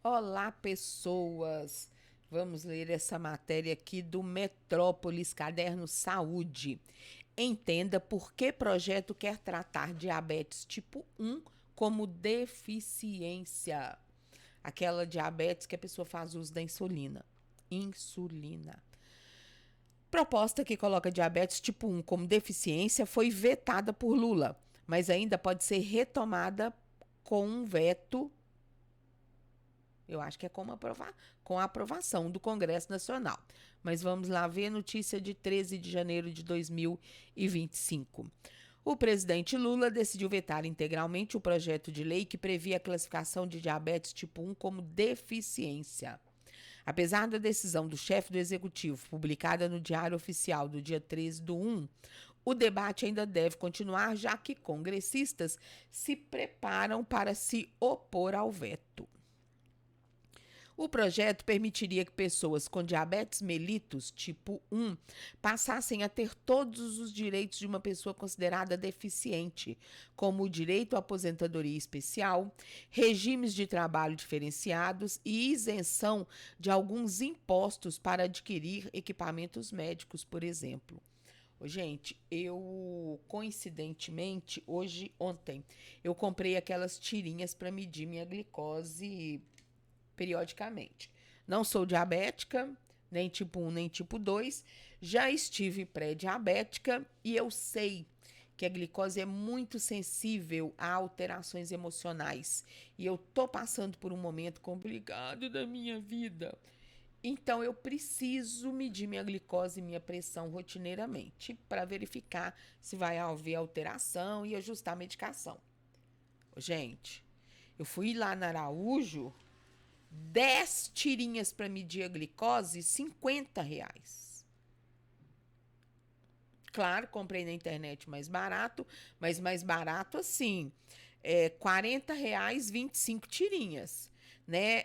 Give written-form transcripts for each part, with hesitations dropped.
Olá, pessoas! Vamos ler essa matéria aqui do Metrópolis Caderno Saúde. Entenda por que projeto quer tratar diabetes tipo 1 como deficiência. Aquela diabetes que a pessoa faz uso da insulina. Insulina. Proposta que coloca diabetes tipo 1 como deficiência foi vetada por Lula, mas ainda pode ser retomada com um veto. Eu acho que é com a aprovação do Congresso Nacional. Mas vamos lá ver a notícia de 13 de janeiro de 2025. O presidente Lula decidiu vetar integralmente o projeto de lei que previa a classificação de diabetes tipo 1 como deficiência. Apesar da decisão do chefe do executivo, publicada no Diário Oficial do dia 13/1, o debate ainda deve continuar, já que congressistas se preparam para se opor ao veto. O projeto permitiria que pessoas com diabetes mellitus tipo 1 passassem a ter todos os direitos de uma pessoa considerada deficiente, como o direito à aposentadoria especial, regimes de trabalho diferenciados e isenção de alguns impostos para adquirir equipamentos médicos, por exemplo. Gente, coincidentemente, ontem, eu comprei aquelas tirinhas para medir minha glicose periodicamente. Não sou diabética, nem tipo 1, nem tipo 2. Já estive pré-diabética e eu sei que a glicose é muito sensível a alterações emocionais. E eu tô passando por um momento complicado da minha vida. Então eu preciso medir minha glicose e minha pressão rotineiramente para verificar se vai haver alteração e ajustar a medicação. Gente, eu fui lá na Araújo, 10 tirinhas para medir a glicose, R$ 50. Claro, comprei na internet mais barato, mas mais barato assim, R$ 40, 25 tirinhas, né?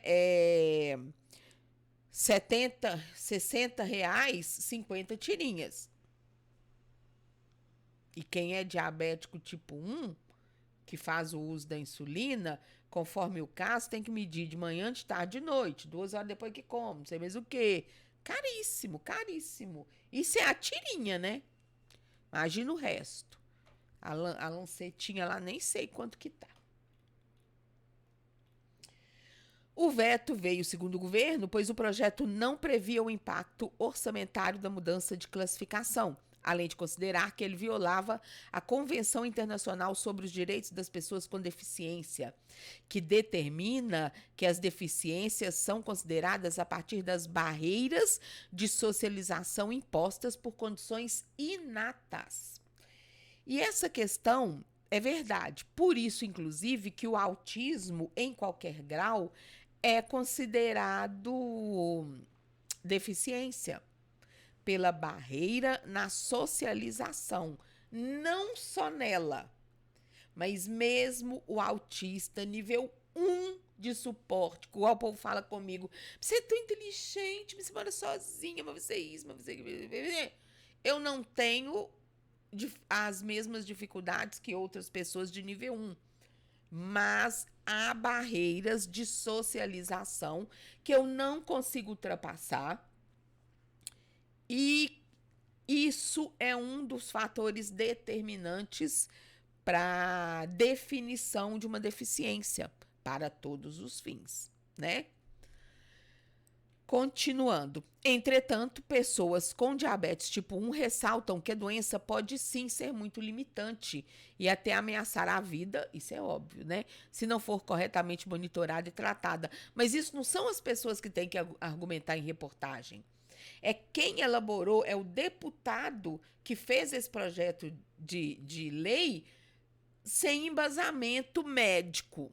70, R$ 60, 50 tirinhas. E quem é diabético tipo 1, que faz o uso da insulina, conforme o caso, tem que medir de manhã, de tarde, de noite, 2 horas depois que come, não sei mais o quê. Caríssimo, caríssimo. Isso é a tirinha, né? Imagina o resto. A lancetinha lá, nem sei quanto que tá. O veto veio, segundo o governo, pois o projeto não previa o impacto orçamentário da mudança de classificação, além de considerar que ele violava a Convenção Internacional sobre os Direitos das Pessoas com Deficiência, que determina que as deficiências são consideradas a partir das barreiras de socialização impostas por condições inatas. E essa questão é verdade. Por isso, inclusive, que o autismo, em qualquer grau, é considerado deficiência pela barreira na socialização. Não só nela, mas mesmo o autista nível 1 de suporte, igual o povo fala comigo, você é tão inteligente, você mora sozinha, mas você é isso, mas você... Eu não tenho as mesmas dificuldades que outras pessoas de nível 1, mas há barreiras de socialização que eu não consigo ultrapassar, e isso é um dos fatores determinantes para a definição de uma deficiência para todos os fins, né? Continuando. Entretanto, pessoas com diabetes tipo 1 ressaltam que a doença pode sim ser muito limitante e até ameaçar a vida, isso é óbvio, né? Se não for corretamente monitorada e tratada. Mas isso não são as pessoas que têm que argumentar em reportagem. É quem elaborou, é o deputado que fez esse projeto de lei sem embasamento médico,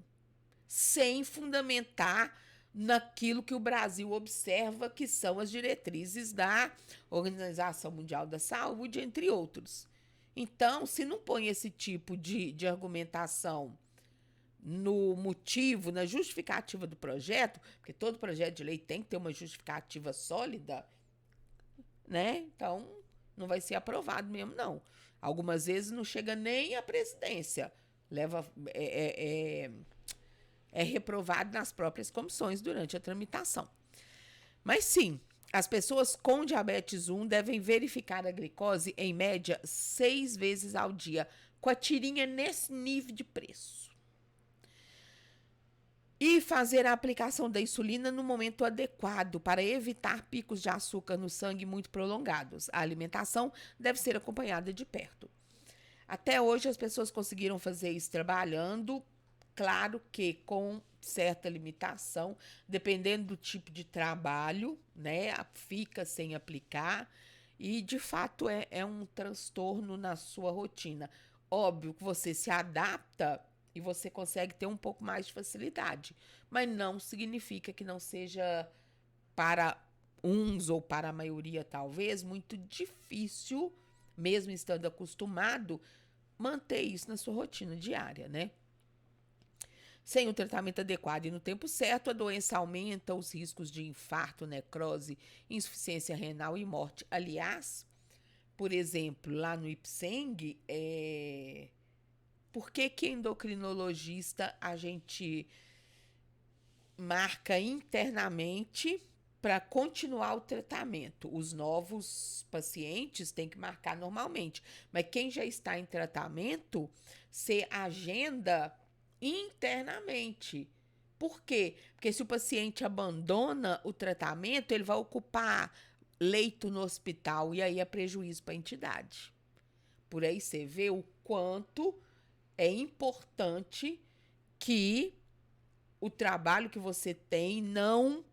sem fundamentar naquilo que o Brasil observa que são as diretrizes da Organização Mundial da Saúde, entre outros. Então, se não põe esse tipo de argumentação no motivo, na justificativa do projeto, porque todo projeto de lei tem que ter uma justificativa sólida, né? Então, não vai ser aprovado mesmo, não. Algumas vezes não chega nem à presidência. Leva é reprovado nas próprias comissões durante a tramitação. Mas sim, as pessoas com diabetes 1 devem verificar a glicose em média 6 vezes ao dia, com a tirinha nesse nível de preço. E fazer a aplicação da insulina no momento adequado para evitar picos de açúcar no sangue muito prolongados. A alimentação deve ser acompanhada de perto. Até hoje as pessoas conseguiram fazer isso trabalhando, claro que com certa limitação, dependendo do tipo de trabalho, né? Fica sem aplicar e de fato é um transtorno na sua rotina. Óbvio que você se adapta e você consegue ter um pouco mais de facilidade, mas não significa que não seja para uns ou para a maioria talvez muito difícil, mesmo estando acostumado, manter isso na sua rotina diária, né? Sem o tratamento adequado e no tempo certo, a doença aumenta os riscos de infarto, necrose, insuficiência renal e morte. Aliás, por exemplo, lá no IPSENG, por que endocrinologista a gente marca internamente para continuar o tratamento? Os novos pacientes têm que marcar normalmente, mas quem já está em tratamento, se agenda internamente. Por quê? Porque se o paciente abandona o tratamento, ele vai ocupar leito no hospital e aí é prejuízo para a entidade. Por aí você vê o quanto é importante que o trabalho que você tem não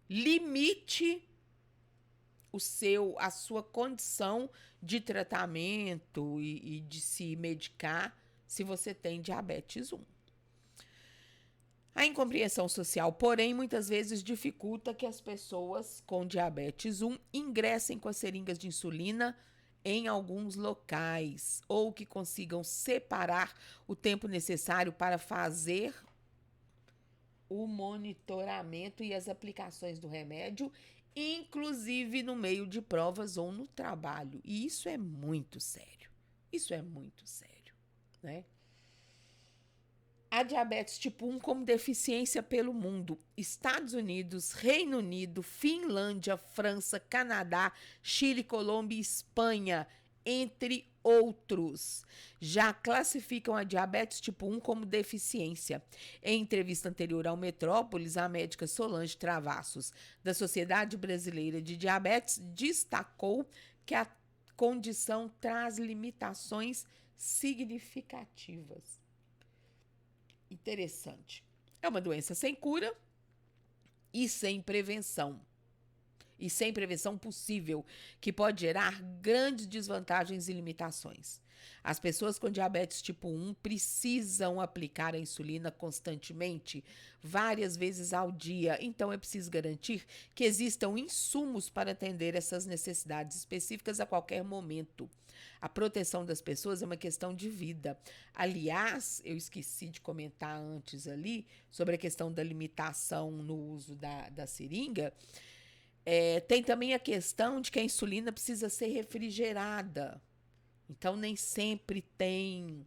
limite a sua condição de tratamento e de se medicar se você tem diabetes 1. A incompreensão social, porém, muitas vezes dificulta que as pessoas com diabetes 1 ingressem com as seringas de insulina em alguns locais ou que consigam separar o tempo necessário para fazer o monitoramento e as aplicações do remédio, inclusive no meio de provas ou no trabalho. E isso é muito sério. Isso é muito sério, né? A diabetes tipo 1 como deficiência pelo mundo. Estados Unidos, Reino Unido, Finlândia, França, Canadá, Chile, Colômbia e Espanha, entre outros, já classificam a diabetes tipo 1 como deficiência. Em entrevista anterior ao Metrópolis, a médica Solange Travassos, da Sociedade Brasileira de Diabetes, destacou que a condição traz limitações significativas. Interessante. É uma doença sem cura e sem prevenção. E sem prevenção possível, que pode gerar grandes desvantagens e limitações. As pessoas com diabetes tipo 1 precisam aplicar a insulina constantemente, várias vezes ao dia. Então, é preciso garantir que existam insumos para atender essas necessidades específicas a qualquer momento. A proteção das pessoas é uma questão de vida. Aliás, eu esqueci de comentar antes ali sobre a questão da limitação no uso da seringa. Tem também a questão de que a insulina precisa ser refrigerada. Então, nem sempre tem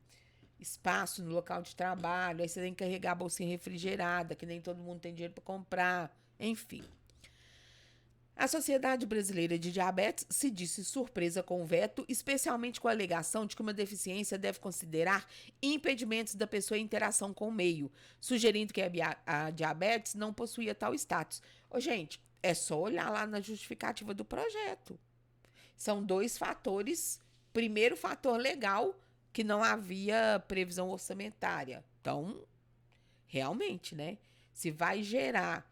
espaço no local de trabalho. Aí você tem que carregar a bolsinha refrigerada, que nem todo mundo tem dinheiro para comprar. Enfim. A Sociedade Brasileira de Diabetes se disse surpresa com o veto, especialmente com a alegação de que uma deficiência deve considerar impedimentos da pessoa em interação com o meio, sugerindo que a diabetes não possuía tal status. Gente, é só olhar lá na justificativa do projeto. São 2 fatores. Primeiro, fator legal, que não havia previsão orçamentária. Então, realmente, né? Se vai gerar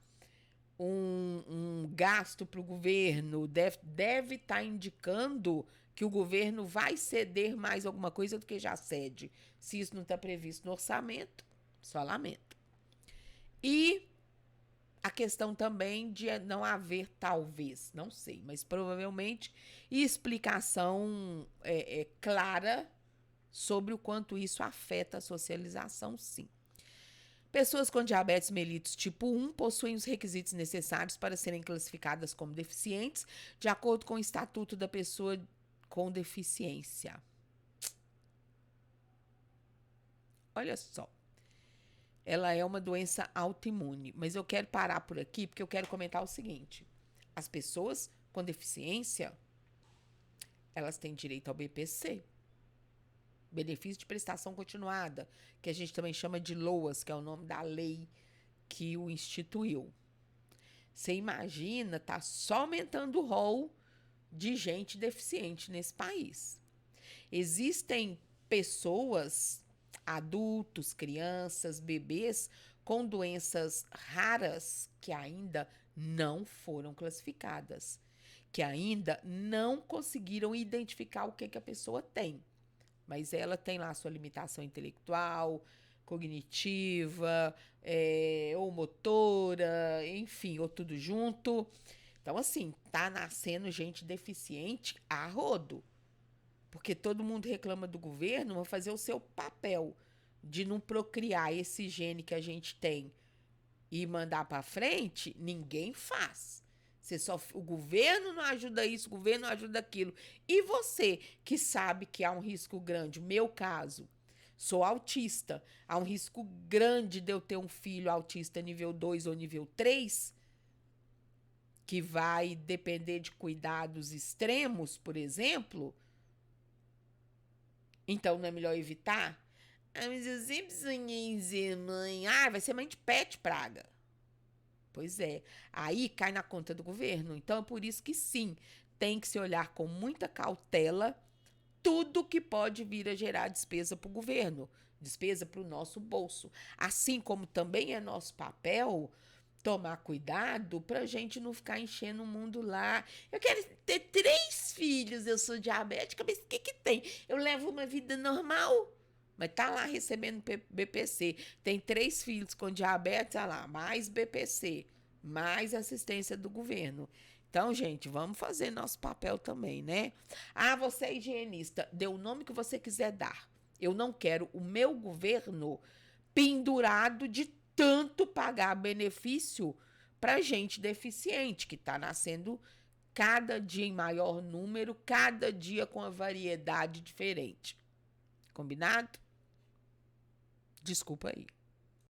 um gasto para o governo, deve estar indicando que o governo vai ceder mais alguma coisa do que já cede. Se isso não está previsto no orçamento, só lamento. E a questão também de não haver, talvez, não sei, mas provavelmente, explicação clara sobre o quanto isso afeta a socialização, sim. Pessoas com diabetes mellitus tipo 1 possuem os requisitos necessários para serem classificadas como deficientes, de acordo com o Estatuto da Pessoa com Deficiência. Olha só. ela é uma doença autoimune. Mas eu quero parar por aqui porque eu quero comentar o seguinte. As pessoas com deficiência, elas têm direito ao BPC, benefício de prestação continuada, que a gente também chama de LOAS, que é o nome da lei que o instituiu. Você imagina, tá só aumentando o rol de gente deficiente nesse país. Existem pessoas, adultos, crianças, bebês com doenças raras que ainda não foram classificadas, que ainda não conseguiram identificar o que a pessoa tem. Mas ela tem lá a sua limitação intelectual, cognitiva, ou motora, enfim, ou tudo junto. Então, assim, tá nascendo gente deficiente a rodo. Porque todo mundo reclama do governo, vai fazer o seu papel de não procriar esse gene que a gente tem e mandar para frente, ninguém faz. O governo não ajuda isso, o governo não ajuda aquilo. E você que sabe que há um risco grande, meu caso, sou autista, há um risco grande de eu ter um filho autista nível 2 ou nível 3, que vai depender de cuidados extremos, por exemplo, então não é melhor evitar? Ah, mas eu sempre sonhei em ser mãe. Ah, vai ser mãe de pet, praga. Pois é, aí cai na conta do governo. Então é por isso que sim, tem que se olhar com muita cautela tudo que pode vir a gerar despesa para o governo, despesa para o nosso bolso. Assim como também é nosso papel tomar cuidado para a gente não ficar enchendo o mundo lá. Eu quero ter 3 filhos, eu sou diabética, mas o que tem? Eu levo uma vida normal. Mas tá lá recebendo BPC. Tem 3 filhos com diabetes, olha lá, mais BPC, mais assistência do governo. Então, gente, vamos fazer nosso papel também, né? Ah, você é higienista, dê o nome que você quiser dar. Eu não quero o meu governo pendurado de tanto pagar benefício para gente deficiente, que está nascendo cada dia em maior número, cada dia com uma variedade diferente. Combinado? Desculpa aí.